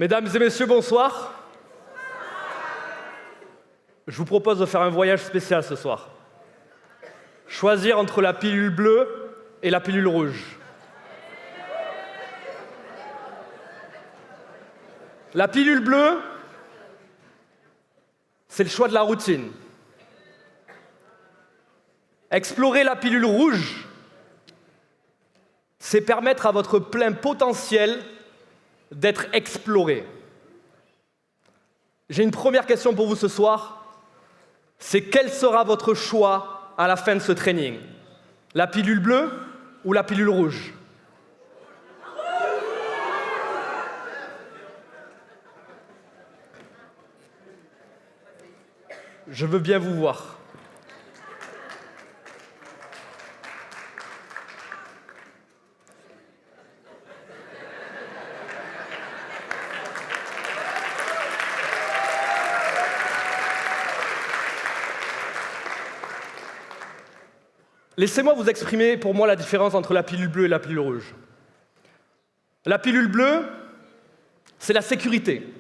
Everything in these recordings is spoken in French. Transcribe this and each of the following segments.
Mesdames et messieurs, bonsoir. Je vous propose de faire un voyage spécial ce soir. Choisir entre la pilule bleue et la pilule rouge. La pilule bleue, c'est le choix de la routine. Explorer la pilule rouge, c'est permettre à votre plein potentiel d'être exploré. J'ai une première question pour vous ce soir. C'est quel sera votre choix à la fin de ce training? La pilule bleue ou la pilule rouge? Je veux bien vous voir. Laissez-moi vous exprimer pour moi la différence entre la pilule bleue et la pilule rouge. La pilule bleue, c'est la sécurité.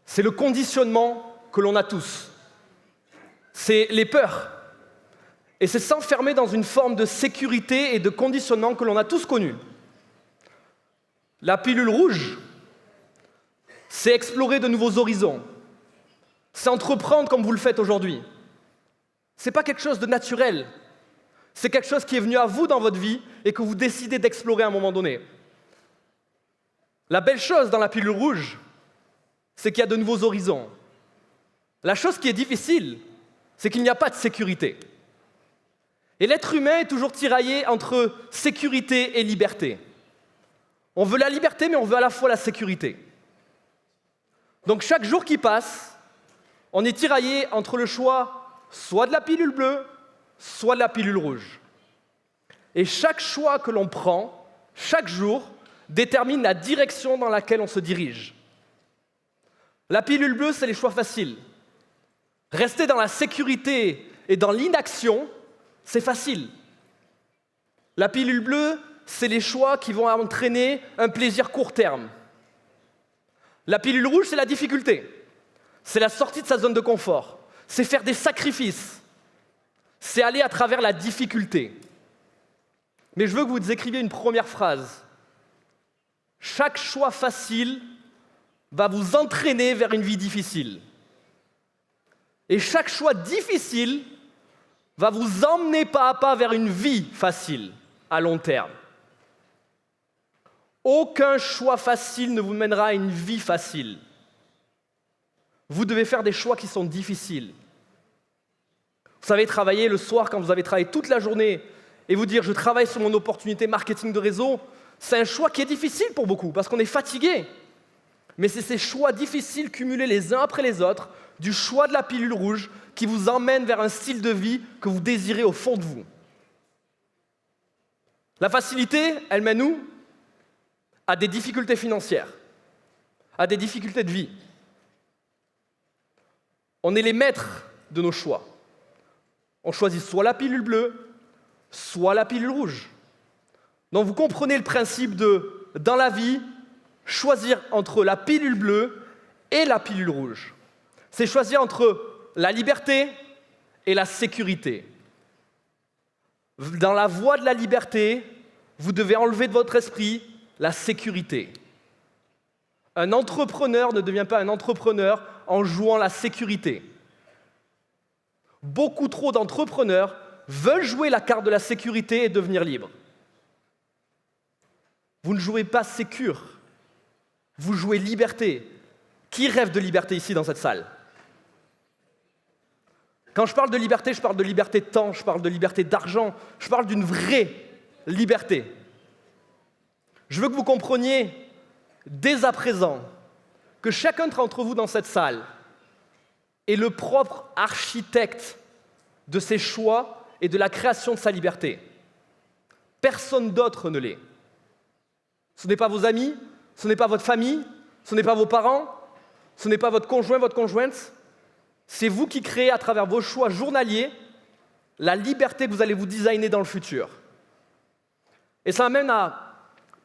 C'est le conditionnement que l'on a tous. C'est les peurs. Et c'est s'enfermer dans une forme de sécurité et de conditionnement que l'on a tous connu. La pilule rouge, c'est explorer de nouveaux horizons. C'est entreprendre comme vous le faites aujourd'hui. Ce n'est pas quelque chose de naturel. C'est quelque chose qui est venu à vous dans votre vie et que vous décidez d'explorer à un moment donné. La belle chose dans la pilule rouge, c'est qu'il y a de nouveaux horizons. La chose qui est difficile, c'est qu'il n'y a pas de sécurité. Et l'être humain est toujours tiraillé entre sécurité et liberté. On veut la liberté, mais on veut à la fois la sécurité. Donc chaque jour qui passe, on est tiraillé entre le choix soit de la pilule bleue, soit de la pilule rouge. Et chaque choix que l'on prend, chaque jour, détermine la direction dans laquelle on se dirige. La pilule bleue, c'est les choix faciles. Rester dans la sécurité et dans l'inaction, c'est facile. La pilule bleue, c'est les choix qui vont entraîner un plaisir court terme. La pilule rouge, c'est la difficulté. C'est la sortie de sa zone de confort. C'est faire des sacrifices. C'est aller à travers la difficulté. Mais je veux que vous écriviez une première phrase. Chaque choix facile va vous entraîner vers une vie difficile. Et chaque choix difficile va vous emmener pas à pas vers une vie facile, à long terme. Aucun choix facile ne vous mènera à une vie facile. Vous devez faire des choix qui sont difficiles. Vous savez, travailler le soir quand vous avez travaillé toute la journée et vous dire « je travaille sur mon opportunité marketing de réseau », c'est un choix qui est difficile pour beaucoup parce qu'on est fatigué. Mais c'est ces choix difficiles cumulés les uns après les autres, du choix de la pilule rouge, qui vous emmènent vers un style de vie que vous désirez au fond de vous. La facilité, elle mène où? À des difficultés financières, à des difficultés de vie. On est les maîtres de nos choix. On choisit soit la pilule bleue, soit la pilule rouge. Donc vous comprenez le principe de, dans la vie, choisir entre la pilule bleue et la pilule rouge. C'est choisir entre la liberté et la sécurité. Dans la voie de la liberté, vous devez enlever de votre esprit la sécurité. Un entrepreneur ne devient pas un entrepreneur en jouant la sécurité. Beaucoup trop d'entrepreneurs veulent jouer la carte de la sécurité et devenir libres. Vous ne jouez pas sécure, vous jouez liberté. Qui rêve de liberté ici dans cette salle? Quand je parle de liberté de temps, je parle de liberté d'argent, je parle d'une vraie liberté. Je veux que vous compreniez dès à présent que chacun d'entre vous dans cette salle est le propre architecte de ses choix et de la création de sa liberté. Personne d'autre ne l'est. Ce n'est pas vos amis, ce n'est pas votre famille, ce n'est pas vos parents, ce n'est pas votre conjoint, votre conjointe. C'est vous qui créez à travers vos choix journaliers la liberté que vous allez vous designer dans le futur. Et ça m'amène à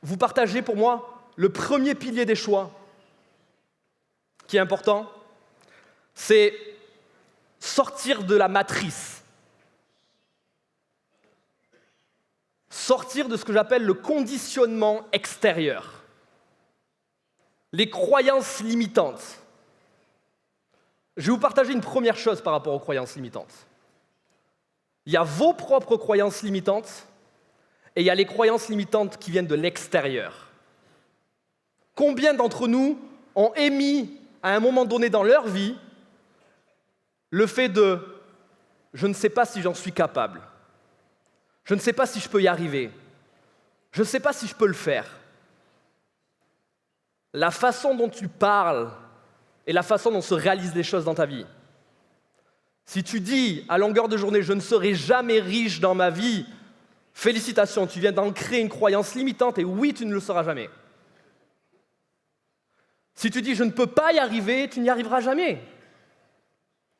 vous partager pour moi le premier pilier des choix, qui est important, c'est sortir de la matrice. Sortir de ce que j'appelle le conditionnement extérieur. Les croyances limitantes. Je vais vous partager une première chose par rapport aux croyances limitantes. Il y a vos propres croyances limitantes et il y a les croyances limitantes qui viennent de l'extérieur. Combien d'entre nous ont émis à un moment donné dans leur vie le fait de « je ne sais pas si j'en suis capable, je ne sais pas si je peux y arriver, je ne sais pas si je peux le faire ». La façon dont tu parles et la façon dont se réalisent les choses dans ta vie. Si tu dis à longueur de journée « je ne serai jamais riche dans ma vie », félicitations, tu viens d'ancrer une croyance limitante et oui, tu ne le seras jamais. Si tu dis « je ne peux pas y arriver », tu n'y arriveras jamais.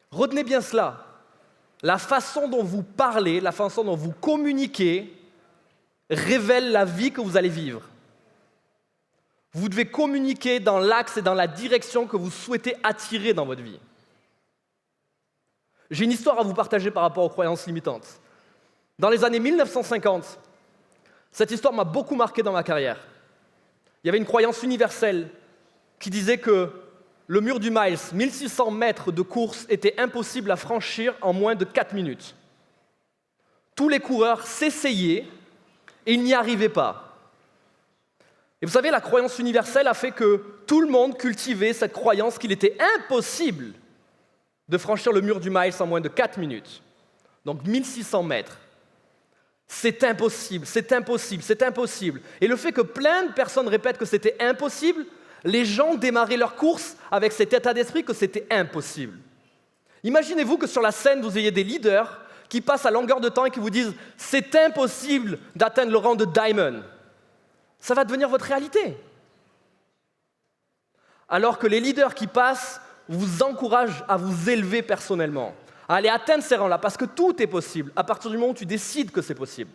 Retenez bien cela. La façon dont vous parlez, la façon dont vous communiquez révèle la vie que vous allez vivre. Vous devez communiquer dans l'axe et dans la direction que vous souhaitez attirer dans votre vie. J'ai une histoire à vous partager par rapport aux croyances limitantes. Dans les années 1950, cette histoire m'a beaucoup marqué dans ma carrière. Il y avait une croyance universelle qui disait que le mur du Miles, 1600 mètres de course, était impossible à franchir en moins de 4 minutes. Tous les coureurs s'essayaient et ils n'y arrivaient pas. Et vous savez, la croyance universelle a fait que tout le monde cultivait cette croyance qu'il était impossible de franchir le mur du Miles en moins de 4 minutes. Donc 1600 mètres. C'est impossible, c'est impossible, c'est impossible. Et le fait que plein de personnes répètent que c'était impossible, les gens démarraient leur course avec cet état d'esprit que c'était impossible. Imaginez-vous que sur la scène, vous ayez des leaders qui passent à longueur de temps et qui vous disent « c'est impossible d'atteindre le rang de Diamond ». Ça va devenir votre réalité. Alors que les leaders qui passent vous encouragent à vous élever personnellement, à aller atteindre ces rangs-là, parce que tout est possible, à partir du moment où tu décides que c'est possible.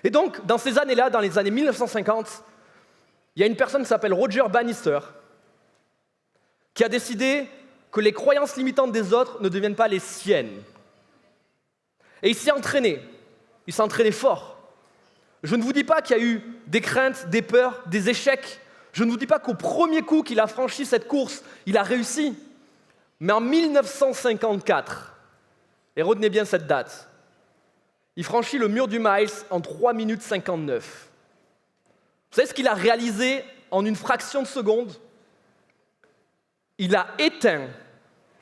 Et donc, dans ces années-là, dans les années 1950, il y a une personne qui s'appelle Roger Bannister, qui a décidé que les croyances limitantes des autres ne deviennent pas les siennes. Et il s'est entraîné fort. Je ne vous dis pas qu'il y a eu des craintes, des peurs, des échecs. Je ne vous dis pas qu'au premier coup qu'il a franchi cette course, il a réussi. Mais en 1954, et retenez bien cette date, il franchit le mur du Miles en 3 minutes 59. Vous savez ce qu'il a réalisé en une fraction de seconde? Il a éteint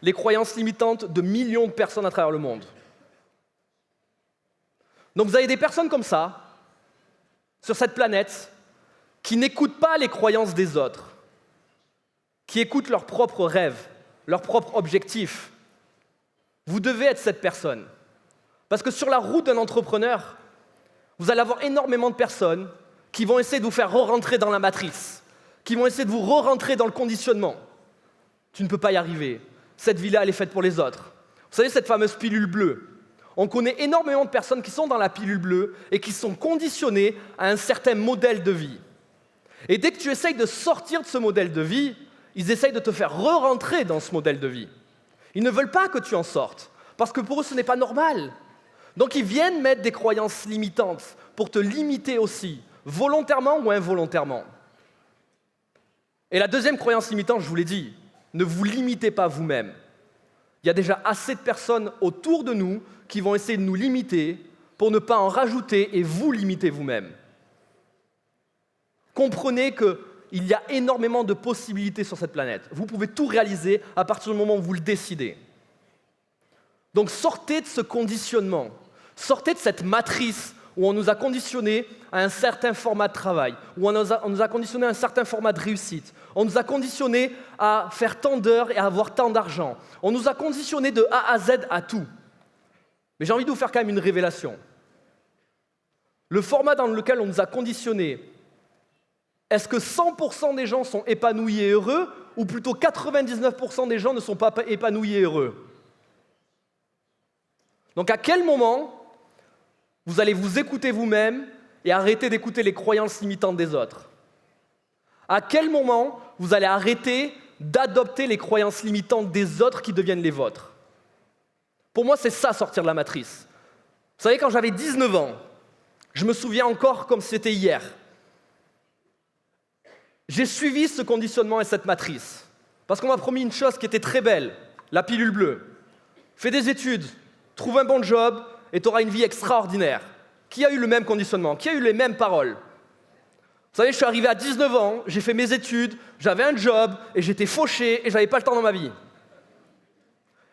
les croyances limitantes de millions de personnes à travers le monde. Donc vous avez des personnes comme ça, sur cette planète, qui n'écoutent pas les croyances des autres, qui écoutent leurs propres rêves, leurs propres objectifs. Vous devez être cette personne. Parce que sur la route d'un entrepreneur, vous allez avoir énormément de personnes qui vont essayer de vous faire re-rentrer dans la matrice, qui vont essayer de vous re-rentrer dans le conditionnement. Tu ne peux pas y arriver. Cette vie-là, elle est faite pour les autres. Vous savez, cette fameuse pilule bleue. On connaît énormément de personnes qui sont dans la pilule bleue et qui sont conditionnées à un certain modèle de vie. Et dès que tu essayes de sortir de ce modèle de vie, ils essayent de te faire re-rentrer dans ce modèle de vie. Ils ne veulent pas que tu en sortes, parce que pour eux, ce n'est pas normal. Donc ils viennent mettre des croyances limitantes pour te limiter aussi, volontairement ou involontairement. Et la deuxième croyance limitante, je vous l'ai dit, ne vous limitez pas vous-même. Il y a déjà assez de personnes autour de nous qui vont essayer de nous limiter pour ne pas en rajouter et vous limiter vous-même. Comprenez qu'il y a énormément de possibilités sur cette planète. Vous pouvez tout réaliser à partir du moment où vous le décidez. Donc sortez de ce conditionnement, sortez de cette matrice où on nous a conditionnés à un certain format de travail, où on nous a conditionnés à un certain format de réussite. On nous a conditionnés à faire tant d'heures et à avoir tant d'argent. On nous a conditionnés de A à Z à tout. Mais j'ai envie de vous faire quand même une révélation. Le format dans lequel on nous a conditionnés, est-ce que 100% des gens sont épanouis et heureux, ou plutôt 99% des gens ne sont pas épanouis et heureux? Donc à quel moment vous allez vous écouter vous-même et arrêter d'écouter les croyances limitantes des autres? À quel moment vous allez arrêter d'adopter les croyances limitantes des autres qui deviennent les vôtres. Pour moi, c'est ça, sortir de la matrice. Vous savez, quand j'avais 19 ans, je me souviens encore comme si c'était hier. J'ai suivi ce conditionnement et cette matrice. Parce qu'on m'a promis une chose qui était très belle, la pilule bleue. Fais des études, trouve un bon job et tu auras une vie extraordinaire. Qui a eu le même conditionnement? Qui a eu les mêmes paroles? Vous savez, je suis arrivé à 19 ans, j'ai fait mes études, j'avais un job et j'étais fauché et j'avais pas le temps dans ma vie.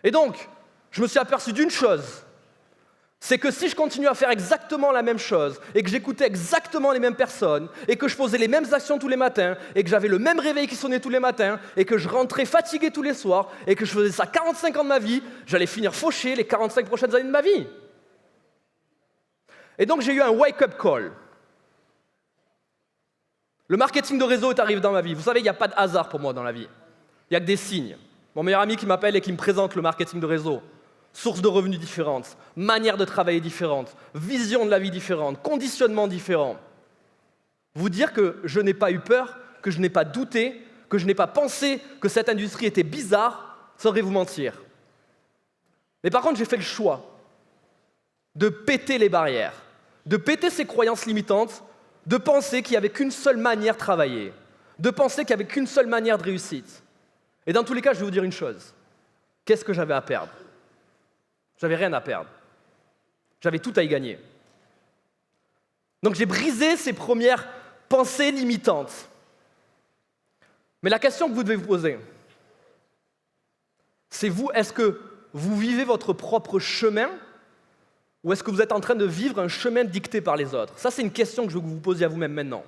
Et donc, je me suis aperçu d'une chose, c'est que si je continue à faire exactement la même chose et que j'écoutais exactement les mêmes personnes et que je posais les mêmes actions tous les matins et que j'avais le même réveil qui sonnait tous les matins et que je rentrais fatigué tous les soirs et que je faisais ça 45 ans de ma vie, j'allais finir fauché les 45 prochaines années de ma vie. Et donc j'ai eu un wake-up call. Le marketing de réseau est arrivé dans ma vie. Vous savez, il n'y a pas de hasard pour moi dans la vie. Il n'y a que des signes. Mon meilleur ami qui m'appelle et qui me présente le marketing de réseau. Sources de revenus différentes, manière de travailler différente, vision de la vie différente, conditionnement différent. Vous dire que je n'ai pas eu peur, que je n'ai pas douté, que je n'ai pas pensé que cette industrie était bizarre, ça aurait vous mentir. Mais par contre, j'ai fait le choix de péter les barrières, de péter ces croyances limitantes, de penser qu'il n'y avait qu'une seule manière de travailler, de penser qu'il n'y avait qu'une seule manière de réussite. Et dans tous les cas, je vais vous dire une chose. Qu'est-ce que j'avais à perdre? J'avais rien à perdre. J'avais tout à y gagner. Donc j'ai brisé ces premières pensées limitantes. Mais la question que vous devez vous poser, c'est vous, est-ce que vous vivez votre propre chemin ou est-ce que vous êtes en train de vivre un chemin dicté par les autres? Ça, c'est une question que je veux que vous vous posiez à vous-même maintenant.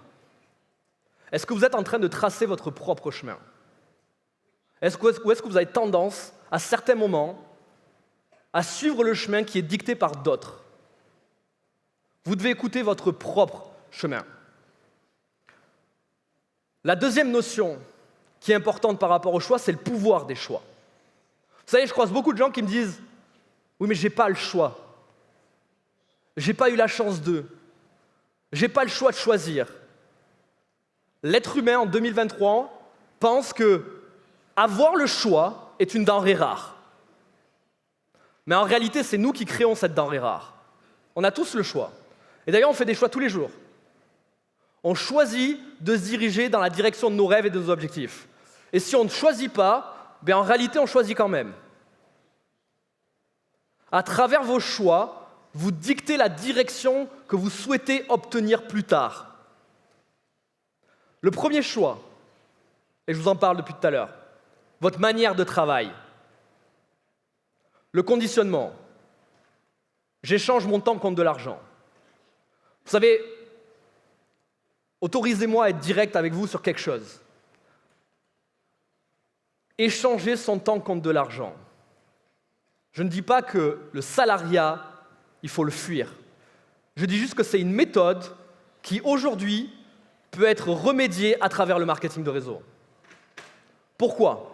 Est-ce que vous êtes en train de tracer votre propre chemin? Ou est-ce que vous avez tendance, à certains moments, à suivre le chemin qui est dicté par d'autres? Vous devez écouter votre propre chemin. La deuxième notion qui est importante par rapport au choix, c'est le pouvoir des choix. Vous savez, je croise beaucoup de gens qui me disent « Oui, mais j'ai pas le choix. J'ai pas eu la chance de. J'ai pas le choix de choisir. » L'être humain, en 2023, pense que avoir le choix est une denrée rare. Mais en réalité, c'est nous qui créons cette denrée rare. On a tous le choix. Et d'ailleurs, on fait des choix tous les jours. On choisit de se diriger dans la direction de nos rêves et de nos objectifs. Et si on ne choisit pas, en réalité, on choisit quand même. À travers vos choix, vous dictez la direction que vous souhaitez obtenir plus tard. Le premier choix, et je vous en parle depuis tout à l'heure, votre manière de travail. Le conditionnement. J'échange mon temps contre de l'argent. Vous savez, autorisez-moi à être direct avec vous sur quelque chose. Échanger son temps contre de l'argent. Je ne dis pas que le salariat, il faut le fuir. Je dis juste que c'est une méthode qui, aujourd'hui, peut être remédiée à travers le marketing de réseau. Pourquoi?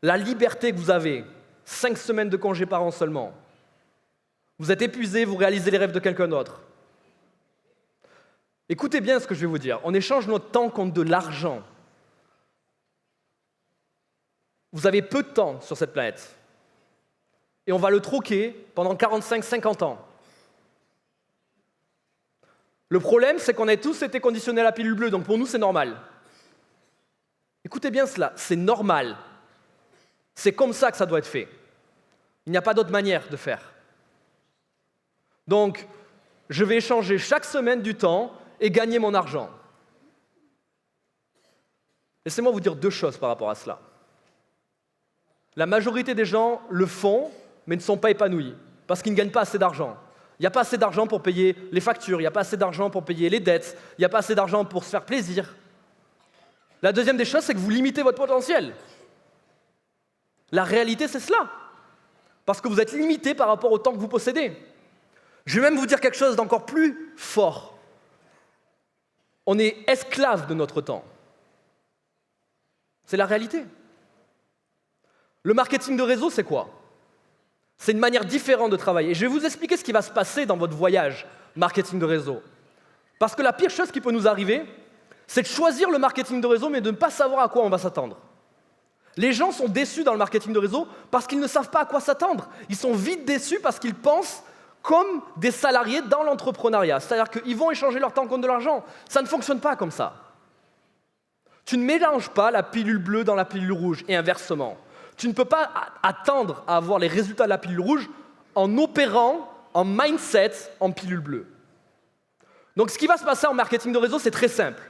La liberté que vous avez, 5 semaines de congé par an seulement. Vous êtes épuisé, vous réalisez les rêves de quelqu'un d'autre. Écoutez bien ce que je vais vous dire. On échange notre temps contre de l'argent. Vous avez peu de temps sur cette planète. Et on va le troquer pendant 45-50 ans. Le problème, c'est qu'on a tous été conditionnés à la pilule bleue, donc pour nous, c'est normal. Écoutez bien cela, c'est normal. C'est comme ça que ça doit être fait. Il n'y a pas d'autre manière de faire. Donc, je vais échanger chaque semaine du temps et gagner mon argent. Laissez-moi vous dire 2 choses par rapport à cela. La majorité des gens le font, mais ne sont pas épanouis, parce qu'ils ne gagnent pas assez d'argent. Il n'y a pas assez d'argent pour payer les factures, il n'y a pas assez d'argent pour payer les dettes, il n'y a pas assez d'argent pour se faire plaisir. La deuxième des choses, c'est que vous limitez votre potentiel. La réalité, c'est cela. Parce que vous êtes limité par rapport au temps que vous possédez. Je vais même vous dire quelque chose d'encore plus fort. On est esclave de notre temps. C'est la réalité. Le marketing de réseau, c'est quoi? C'est une manière différente de travailler. Et je vais vous expliquer ce qui va se passer dans votre voyage marketing de réseau. Parce que la pire chose qui peut nous arriver, c'est de choisir le marketing de réseau, mais de ne pas savoir à quoi on va s'attendre. Les gens sont déçus dans le marketing de réseau parce qu'ils ne savent pas à quoi s'attendre. Ils sont vite déçus parce qu'ils pensent comme des salariés dans l'entrepreneuriat. C'est-à-dire qu'ils vont échanger leur temps contre de l'argent. Ça ne fonctionne pas comme ça. Tu ne mélanges pas la pilule bleue dans la pilule rouge et inversement. Tu ne peux pas attendre à avoir les résultats de la pilule rouge en opérant en mindset en pilule bleue. Donc ce qui va se passer en marketing de réseau, c'est très simple.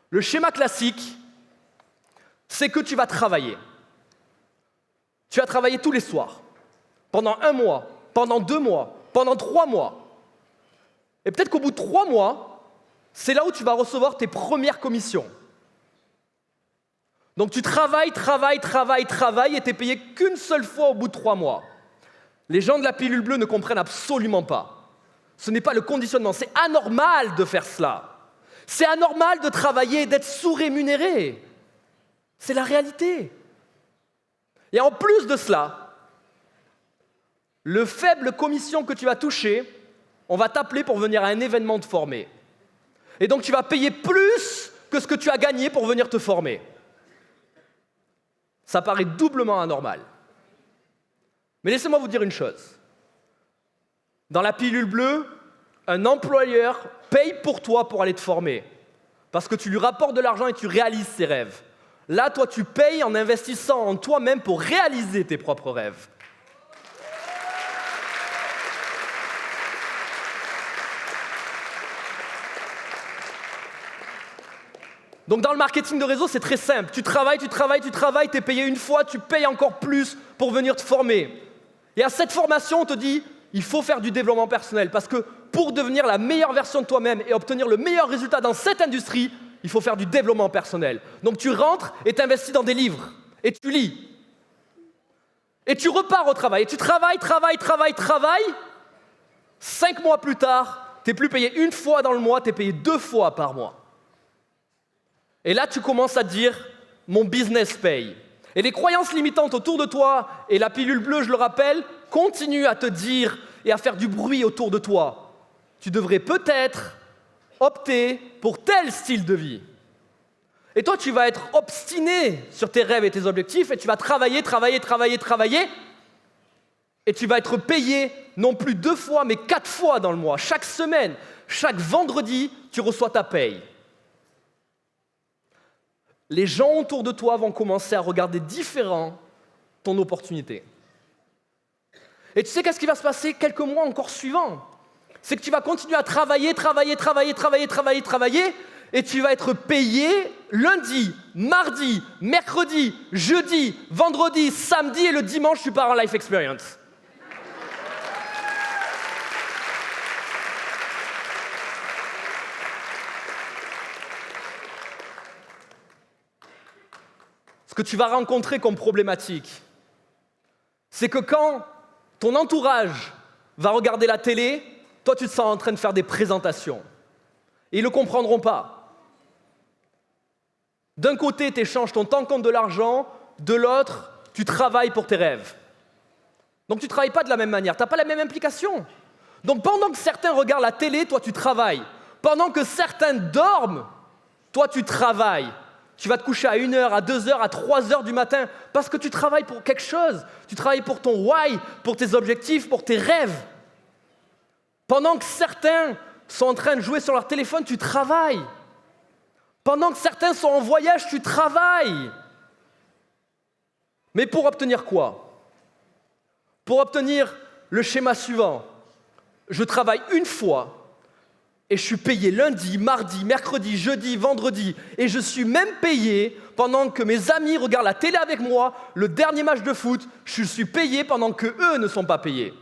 Le schéma classique, c'est que tu vas travailler. Tu vas travailler tous les soirs, pendant 1 mois, pendant 2 mois, pendant 3 mois. Et peut-être qu'au bout de 3 mois, c'est là où tu vas recevoir tes premières commissions. Donc tu travailles, et tu es payé qu'une seule fois au bout de 3 mois. Les gens de la pilule bleue ne comprennent absolument pas. Ce n'est pas le conditionnement, c'est anormal de faire cela. C'est anormal de travailler et d'être sous-rémunéré. C'est la réalité. Et en plus de cela, le faible commission que tu vas toucher, on va t'appeler pour venir à un événement te former. Et donc tu vas payer plus que ce que tu as gagné pour venir te former. Ça paraît doublement anormal. Mais laissez-moi vous dire une chose. Dans la pilule bleue, un employeur paye pour toi pour aller te former. Parce que tu lui rapportes de l'argent et tu réalises ses rêves. Là, toi, tu payes en investissant en toi-même pour réaliser tes propres rêves. Donc dans le marketing de réseau, c'est très simple. Tu travailles, tu es payé une fois, tu payes encore plus pour venir te former. Et à cette formation, on te dit, il faut faire du développement personnel. Parce que pour devenir la meilleure version de toi-même et obtenir le meilleur résultat dans cette industrie, il faut faire du développement personnel. Donc tu rentres et tu investis dans des livres. Et tu lis. Et tu repars au travail. Et tu travailles. 5 mois plus tard, tu n'es plus payé une fois dans le mois, tu es payé 2 fois par mois. Et là, tu commences à te dire, mon business paye. Et les croyances limitantes autour de toi, et la pilule bleue, je le rappelle, continuent à te dire et à faire du bruit autour de toi. Tu devrais peut-être opter pour tel style de vie. Et toi, tu vas être obstiné sur tes rêves et tes objectifs, et tu vas travailler, et tu vas être payé non plus 2 fois, mais 4 fois dans le mois. Chaque semaine, chaque vendredi, tu reçois ta paye. Les gens autour de toi vont commencer à regarder différent ton opportunité. Et tu sais qu'est-ce qui va se passer quelques mois encore suivants? C'est que tu vas continuer à travailler, et tu vas être payé lundi, mardi, mercredi, jeudi, vendredi, samedi, et le dimanche, tu pars en life experience. Ce que tu vas rencontrer comme problématique, c'est que quand ton entourage va regarder la télé, toi tu te sens en train de faire des présentations. Et ils ne le comprendront pas. D'un côté, tu échanges ton temps contre de l'argent, de l'autre, tu travailles pour tes rêves. Donc tu ne travailles pas de la même manière, tu n'as pas la même implication. Donc pendant que certains regardent la télé, toi tu travailles. Pendant que certains dorment, toi tu travailles. Tu vas te coucher à 1h, à 2h, à 3h du matin parce que tu travailles pour quelque chose. Tu travailles pour ton why, pour tes objectifs, pour tes rêves. Pendant que certains sont en train de jouer sur leur téléphone, tu travailles. Pendant que certains sont en voyage, tu travailles. Mais pour obtenir quoi? Pour obtenir le schéma suivant. Je travaille une fois. Et je suis payé lundi, mardi, mercredi, jeudi, vendredi. Et je suis même payé pendant que mes amis regardent la télé avec moi, le dernier match de foot. Je suis payé pendant qu'eux ne sont pas payés.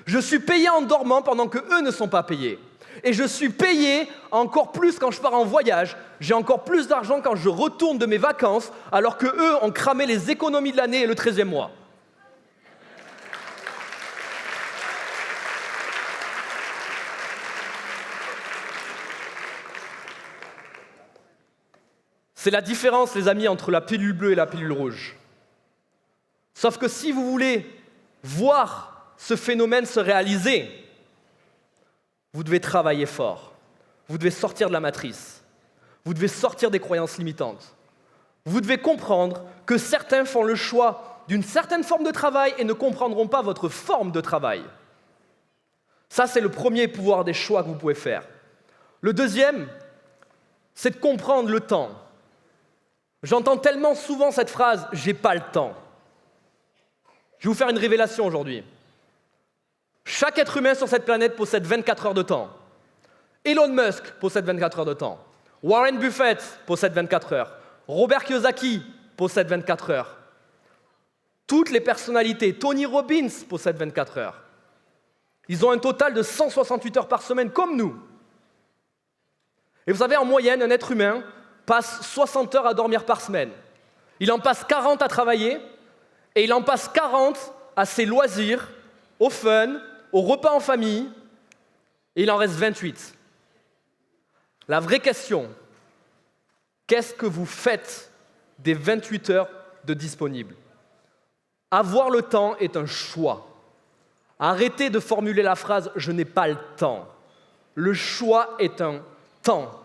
Je suis payé en dormant pendant qu'eux ne sont pas payés. Et je suis payé encore plus quand je pars en voyage. J'ai encore plus d'argent quand je retourne de mes vacances, alors qu'eux ont cramé les économies de l'année et le 13e mois. C'est la différence, les amis, entre la pilule bleue et la pilule rouge. Sauf que si vous voulez voir ce phénomène se réaliser, vous devez travailler fort. Vous devez sortir de la matrice. Vous devez sortir des croyances limitantes. Vous devez comprendre que certains font le choix d'une certaine forme de travail et ne comprendront pas votre forme de travail. Ça, c'est le premier pouvoir des choix que vous pouvez faire. Le deuxième, c'est de comprendre le temps. J'entends tellement souvent cette phrase « j'ai pas le temps ». Je vais vous faire une révélation aujourd'hui. Chaque être humain sur cette planète possède 24 heures de temps. Elon Musk possède 24 heures de temps. Warren Buffett possède 24 heures. Robert Kiyosaki possède 24 heures. Toutes les personnalités, Tony Robbins possède 24 heures. Ils ont un total de 168 heures par semaine, comme nous. Et vous savez, en moyenne, un être humain passe 60 heures à dormir par semaine. Il en passe 40 à travailler, et il en passe 40 à ses loisirs, au fun, au repas en famille, et il en reste 28. La vraie question, qu'est-ce que vous faites des 28 heures de disponibles ? Avoir le temps est un choix. Arrêtez de formuler la phrase « je n'ai pas le temps ». Le choix est un temps.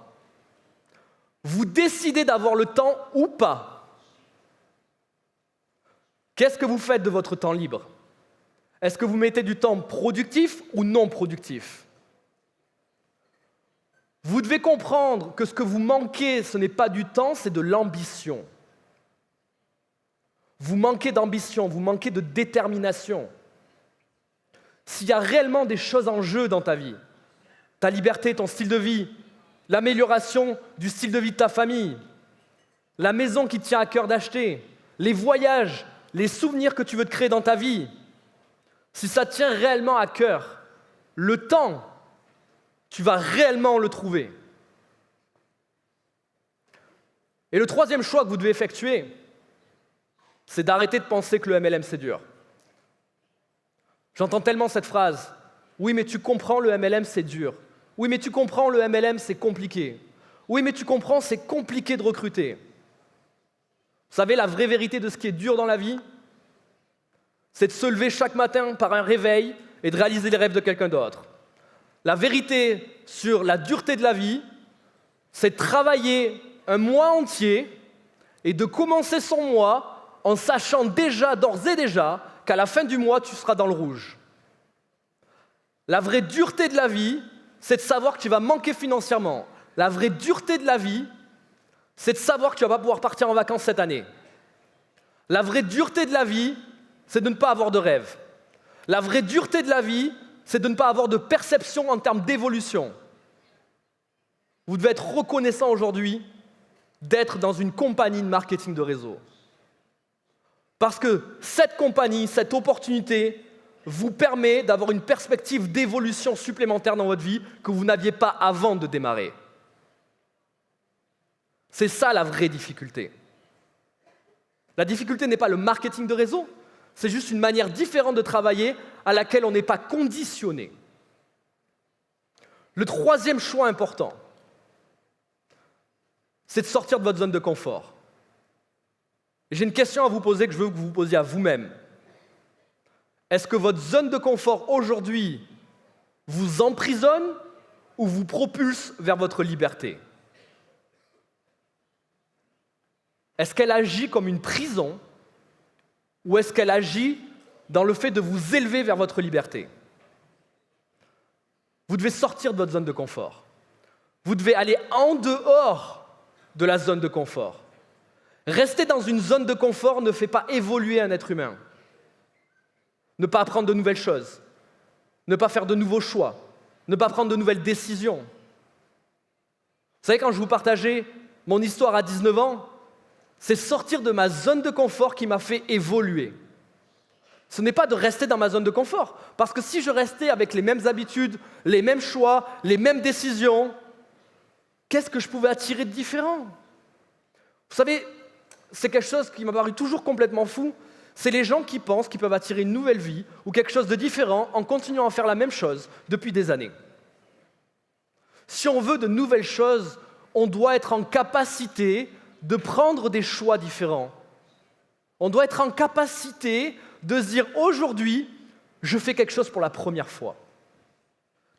Vous décidez d'avoir le temps ou pas. Qu'est-ce que vous faites de votre temps libre ? Est-ce que vous mettez du temps productif ou non productif ? Vous devez comprendre que ce que vous manquez, ce n'est pas du temps, c'est de l'ambition. Vous manquez d'ambition, vous manquez de détermination. S'il y a réellement des choses en jeu dans ta vie, ta liberté, ton style de vie, l'amélioration du style de vie de ta famille, la maison qui te tient à cœur d'acheter, les voyages, les souvenirs que tu veux te créer dans ta vie, si ça te tient réellement à cœur, le temps, tu vas réellement le trouver. Et le troisième choix que vous devez effectuer, c'est d'arrêter de penser que le MLM, c'est dur. J'entends tellement cette phrase. Oui, mais tu comprends, le MLM, c'est dur. Oui, mais tu comprends, le MLM, c'est compliqué. Oui, mais tu comprends, c'est compliqué de recruter. Vous savez, la vraie vérité de ce qui est dur dans la vie, c'est de se lever chaque matin par un réveil et de réaliser les rêves de quelqu'un d'autre. La vérité sur la dureté de la vie, c'est de travailler un mois entier et de commencer son mois en sachant déjà, d'ores et déjà, qu'à la fin du mois, tu seras dans le rouge. La vraie dureté de la vie, c'est de savoir que tu vas manquer financièrement. La vraie dureté de la vie, c'est de savoir que tu ne vas pas pouvoir partir en vacances cette année. La vraie dureté de la vie, c'est de ne pas avoir de rêve. La vraie dureté de la vie, c'est de ne pas avoir de perception en termes d'évolution. Vous devez être reconnaissant aujourd'hui d'être dans une compagnie de marketing de réseau. Parce que cette compagnie, cette opportunité, vous permet d'avoir une perspective d'évolution supplémentaire dans votre vie que vous n'aviez pas avant de démarrer. C'est ça la vraie difficulté. La difficulté n'est pas le marketing de réseau, c'est juste une manière différente de travailler à laquelle on n'est pas conditionné. Le troisième choix important, c'est de sortir de votre zone de confort. Et j'ai une question à vous poser que je veux que vous vous posiez à vous-même. Est-ce que votre zone de confort aujourd'hui vous emprisonne ou vous propulse vers votre liberté ? Est-ce qu'elle agit comme une prison ou est-ce qu'elle agit dans le fait de vous élever vers votre liberté ? Vous devez sortir de votre zone de confort. Vous devez aller en dehors de la zone de confort. Rester dans une zone de confort ne fait pas évoluer un être humain. Ne pas apprendre de nouvelles choses, ne pas faire de nouveaux choix, ne pas prendre de nouvelles décisions. Vous savez, quand je vous partageais mon histoire à 19 ans, c'est sortir de ma zone de confort qui m'a fait évoluer. Ce n'est pas de rester dans ma zone de confort, parce que si je restais avec les mêmes habitudes, les mêmes choix, les mêmes décisions, qu'est-ce que je pouvais attirer de différent ? Vous savez, c'est quelque chose qui m'a paru toujours complètement fou. C'est les gens qui pensent qu'ils peuvent attirer une nouvelle vie ou quelque chose de différent en continuant à faire la même chose depuis des années. Si on veut de nouvelles choses, on doit être en capacité de prendre des choix différents. On doit être en capacité de se dire « aujourd'hui, je fais quelque chose pour la première fois ».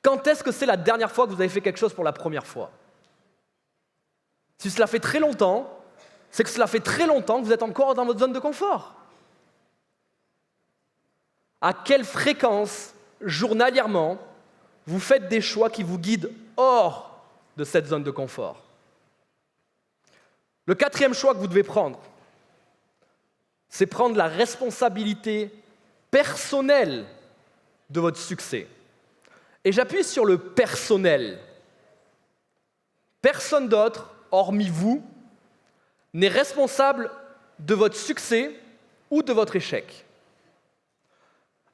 Quand est-ce que c'est la dernière fois que vous avez fait quelque chose pour la première fois ? Si cela fait très longtemps, c'est que cela fait très longtemps que vous êtes encore dans votre zone de confort. À quelle fréquence, journalièrement, vous faites des choix qui vous guident hors de cette zone de confort? Le quatrième choix que vous devez prendre, c'est prendre la responsabilité personnelle de votre succès. Et j'appuie sur le personnel. Personne d'autre, hormis vous, n'est responsable de votre succès ou de votre échec.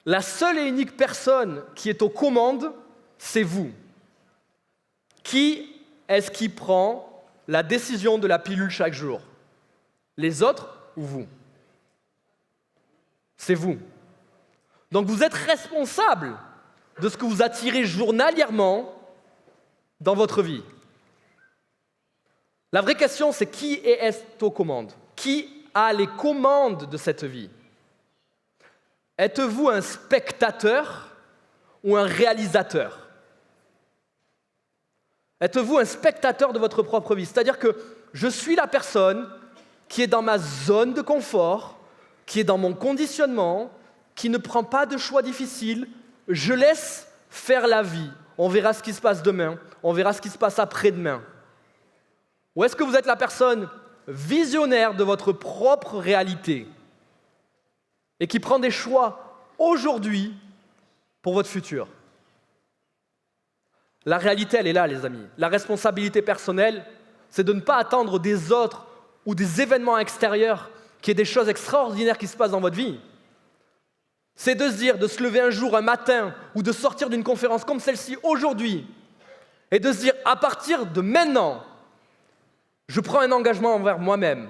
La seule et unique personne qui est aux commandes, c'est vous. Qui est-ce qui prend la décision de la pilule chaque jour? Les autres ou vous? C'est vous. Donc vous êtes responsable de ce que vous attirez journalièrement dans votre vie. La vraie question, c'est qui est aux commandes? Qui a les commandes de cette vie? Êtes-vous un spectateur ou un réalisateur? Êtes-vous un spectateur de votre propre vie? C'est-à-dire que je suis la personne qui est dans ma zone de confort, qui est dans mon conditionnement, qui ne prend pas de choix difficiles, je laisse faire la vie. On verra ce qui se passe demain, on verra ce qui se passe après-demain. Ou est-ce que vous êtes la personne visionnaire de votre propre réalité et qui prend des choix aujourd'hui pour votre futur? La réalité, elle est là, les amis. La responsabilité personnelle, c'est de ne pas attendre des autres ou des événements extérieurs qu'il y ait des choses extraordinaires qui se passent dans votre vie. C'est de se dire, de se lever un jour, un matin, ou de sortir d'une conférence comme celle-ci aujourd'hui, et de se dire, à partir de maintenant, je prends un engagement envers moi-même.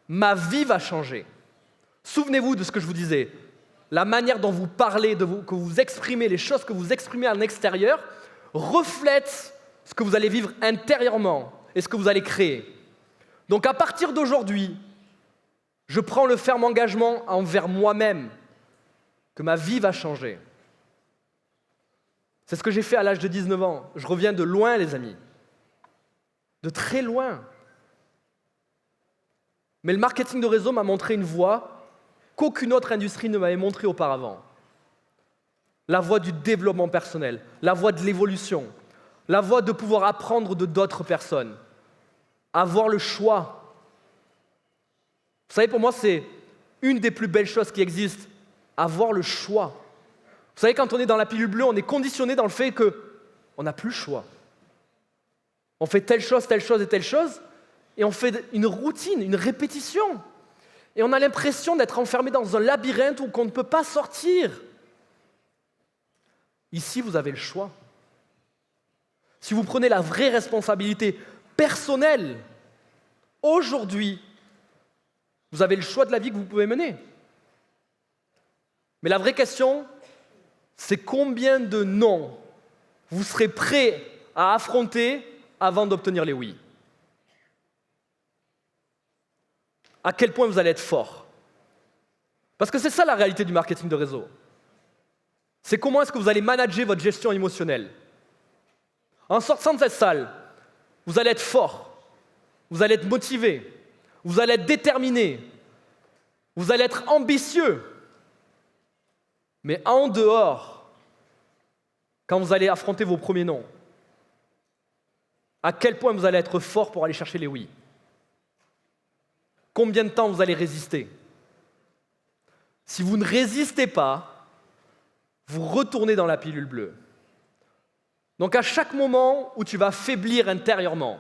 Ma vie va changer. Souvenez-vous de ce que je vous disais. La manière dont vous parlez, que vous exprimez, les choses que vous exprimez à l'extérieur, reflètent ce que vous allez vivre intérieurement et ce que vous allez créer. Donc à partir d'aujourd'hui, je prends le ferme engagement envers moi-même que ma vie va changer. C'est ce que j'ai fait à l'âge de 19 ans. Je reviens de loin, les amis. De très loin. Mais le marketing de réseau m'a montré une voie qu'aucune autre industrie ne m'avait montrée auparavant. La voie du développement personnel, la voie de l'évolution, la voie de pouvoir apprendre de d'autres personnes, avoir le choix. Vous savez, pour moi, c'est une des plus belles choses qui existent, avoir le choix. Vous savez, quand on est dans la pilule bleue, on est conditionné dans le fait qu'on n'a plus le choix. On fait telle chose et telle chose, et on fait une routine, une répétition. Et on a l'impression d'être enfermé dans un labyrinthe où on ne peut pas sortir. Ici, vous avez le choix. Si vous prenez la vraie responsabilité personnelle, aujourd'hui, vous avez le choix de la vie que vous pouvez mener. Mais la vraie question, c'est combien de non vous serez prêt à affronter avant d'obtenir les oui. À quel point vous allez être fort. Parce que c'est ça la réalité du marketing de réseau. C'est comment est-ce que vous allez manager votre gestion émotionnelle. En sortant de cette salle, vous allez être fort, vous allez être motivé, vous allez être déterminé, vous allez être ambitieux. Mais en dehors, quand vous allez affronter vos premiers non, à quel point vous allez être fort pour aller chercher les oui. Combien de temps vous allez résister? Si vous ne résistez pas, vous retournez dans la pilule bleue. Donc à chaque moment où tu vas faiblir intérieurement,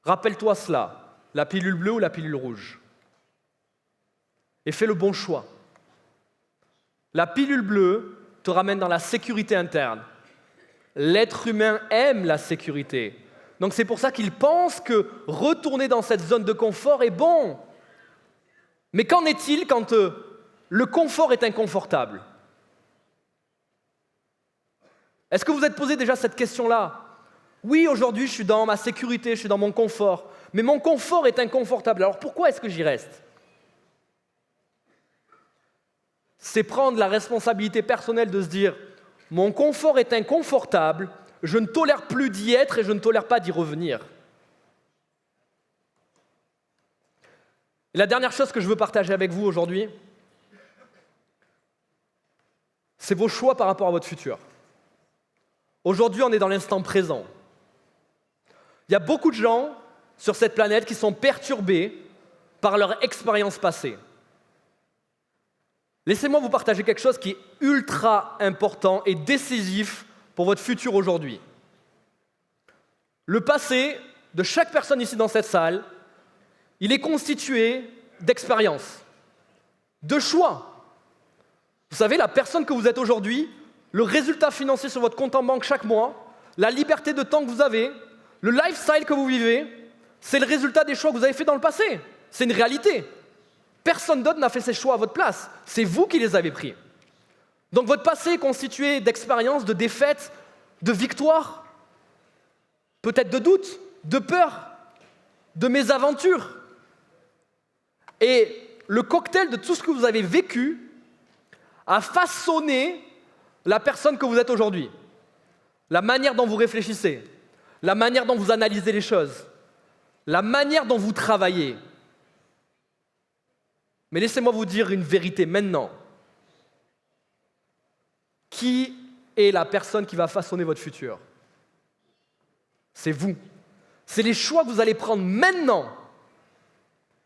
rappelle-toi cela, la pilule bleue ou la pilule rouge. Et fais le bon choix. La pilule bleue te ramène dans la sécurité interne. L'être humain aime la sécurité. Donc c'est pour ça qu'il pense que retourner dans cette zone de confort est bon. Mais qu'en est-il quand le confort est inconfortable? Est-ce que vous êtes posé déjà cette question-là? Oui, aujourd'hui, je suis dans ma sécurité, je suis dans mon confort. Mais mon confort est inconfortable. Alors pourquoi est-ce que j'y reste? C'est prendre la responsabilité personnelle de se dire « Mon confort est inconfortable, je ne tolère plus d'y être et je ne tolère pas d'y revenir. » Et la dernière chose que je veux partager avec vous aujourd'hui, c'est vos choix par rapport à votre futur. Aujourd'hui, on est dans l'instant présent. Il y a beaucoup de gens sur cette planète qui sont perturbés par leur expérience passée. Laissez-moi vous partager quelque chose qui est ultra important et décisif pour votre futur aujourd'hui. Le passé de chaque personne ici dans cette salle, il est constitué d'expériences, de choix. Vous savez, la personne que vous êtes aujourd'hui, le résultat financier sur votre compte en banque chaque mois, la liberté de temps que vous avez, le lifestyle que vous vivez, c'est le résultat des choix que vous avez faits dans le passé. C'est une réalité. Personne d'autre n'a fait ces choix à votre place. C'est vous qui les avez pris. Donc votre passé est constitué d'expériences, de défaites, de victoires, peut-être de doutes, de peurs, de mésaventures. Et le cocktail de tout ce que vous avez vécu a façonné la personne que vous êtes aujourd'hui. La manière dont vous réfléchissez, la manière dont vous analysez les choses, la manière dont vous travaillez. Mais laissez-moi vous dire une vérité maintenant. Qui est la personne qui va façonner votre futur? C'est vous. C'est les choix que vous allez prendre maintenant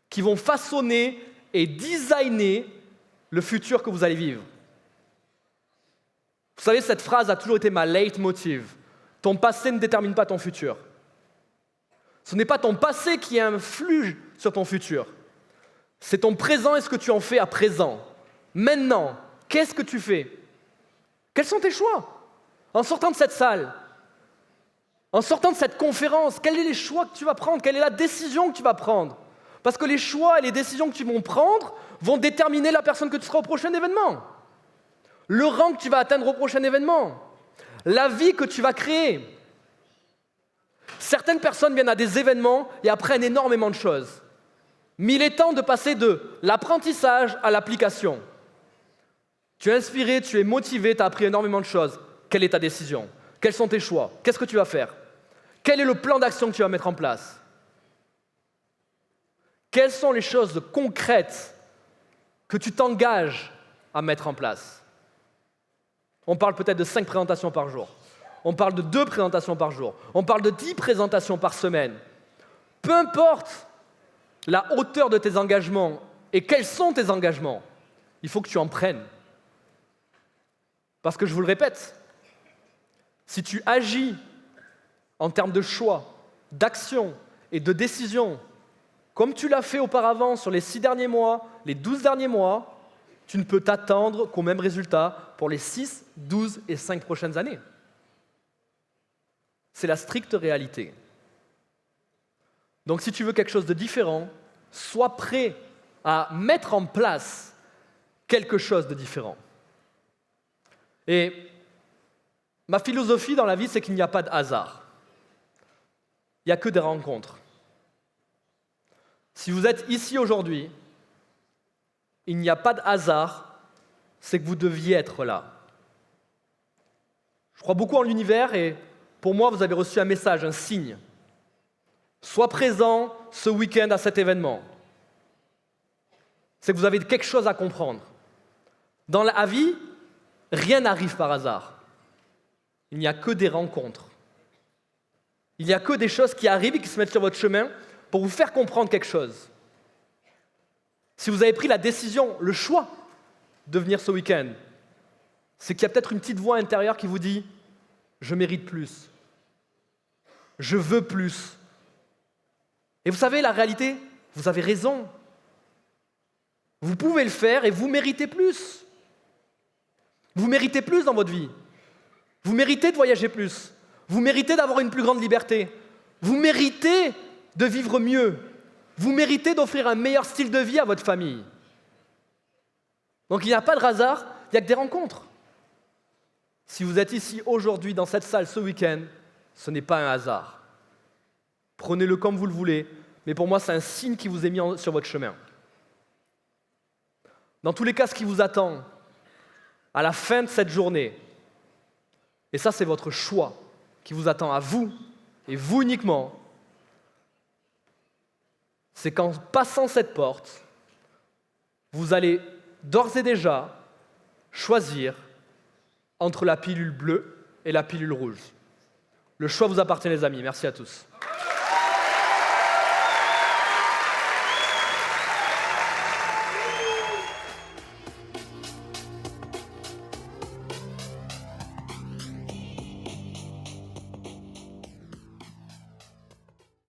qui vont façonner et designer le futur que vous allez vivre. Vous savez, cette phrase a toujours été ma leitmotiv. Ton passé ne détermine pas ton futur. Ce n'est pas ton passé qui influe sur ton futur. C'est ton présent et ce que tu en fais à présent. Maintenant, qu'est-ce que tu fais? Quels sont tes choix? En sortant de cette salle, en sortant de cette conférence, quels sont les choix que tu vas prendre? Quelle est la décision que tu vas prendre? Parce que les choix et les décisions que tu vas prendre vont déterminer la personne que tu seras au prochain événement. Le rang que tu vas atteindre au prochain événement. La vie que tu vas créer. Certaines personnes viennent à des événements et apprennent énormément de choses. Mais il est temps de passer de l'apprentissage à l'application. Tu es inspiré, tu es motivé, tu as appris énormément de choses. Quelle est ta décision? Quels sont tes choix? Qu'est-ce que tu vas faire? Quel est le plan d'action que tu vas mettre en place? Quelles sont les choses concrètes que tu t'engages à mettre en place? On parle peut-être de 5 présentations par jour. On parle de 2 présentations par jour. On parle de 10 présentations par semaine. Peu importe la hauteur de tes engagements et quels sont tes engagements, il faut que tu en prennes. Parce que je vous le répète, si tu agis en termes de choix, d'action et de décision, comme tu l'as fait auparavant sur les 6 derniers mois, les 12 derniers mois, tu ne peux t'attendre qu'au même résultat pour les 6, 12 et 5 prochaines années. C'est la stricte réalité. Donc si tu veux quelque chose de différent, sois prêt à mettre en place quelque chose de différent. Et ma philosophie dans la vie, c'est qu'il n'y a pas de hasard. Il n'y a que des rencontres. Si vous êtes ici aujourd'hui, il n'y a pas de hasard, c'est que vous deviez être là. Je crois beaucoup en l'univers et pour moi, vous avez reçu un message, un signe. Sois présent ce week-end à cet événement. C'est que vous avez quelque chose à comprendre. Dans la vie, rien n'arrive par hasard. Il n'y a que des rencontres. Il n'y a que des choses qui arrivent et qui se mettent sur votre chemin pour vous faire comprendre quelque chose. Si vous avez pris la décision, le choix de venir ce week-end, c'est qu'il y a peut-être une petite voix intérieure qui vous dit « Je mérite plus. Je veux plus. » Et vous savez, la réalité, vous avez raison. Vous pouvez le faire et vous méritez plus. Vous méritez plus dans votre vie. Vous méritez de voyager plus. Vous méritez d'avoir une plus grande liberté. Vous méritez de vivre mieux. Vous méritez d'offrir un meilleur style de vie à votre famille. Donc il n'y a pas de hasard, il n'y a que des rencontres. Si vous êtes ici aujourd'hui dans cette salle ce week-end, ce n'est pas un hasard. Prenez-le comme vous le voulez, mais pour moi c'est un signe qui vous est mis sur votre chemin. Dans tous les cas, ce qui vous attend à la fin de cette journée, et ça c'est votre choix qui vous attend à vous, et vous uniquement, c'est qu'en passant cette porte, vous allez d'ores et déjà choisir entre la pilule bleue et la pilule rouge. Le choix vous appartient, les amis. Merci à tous.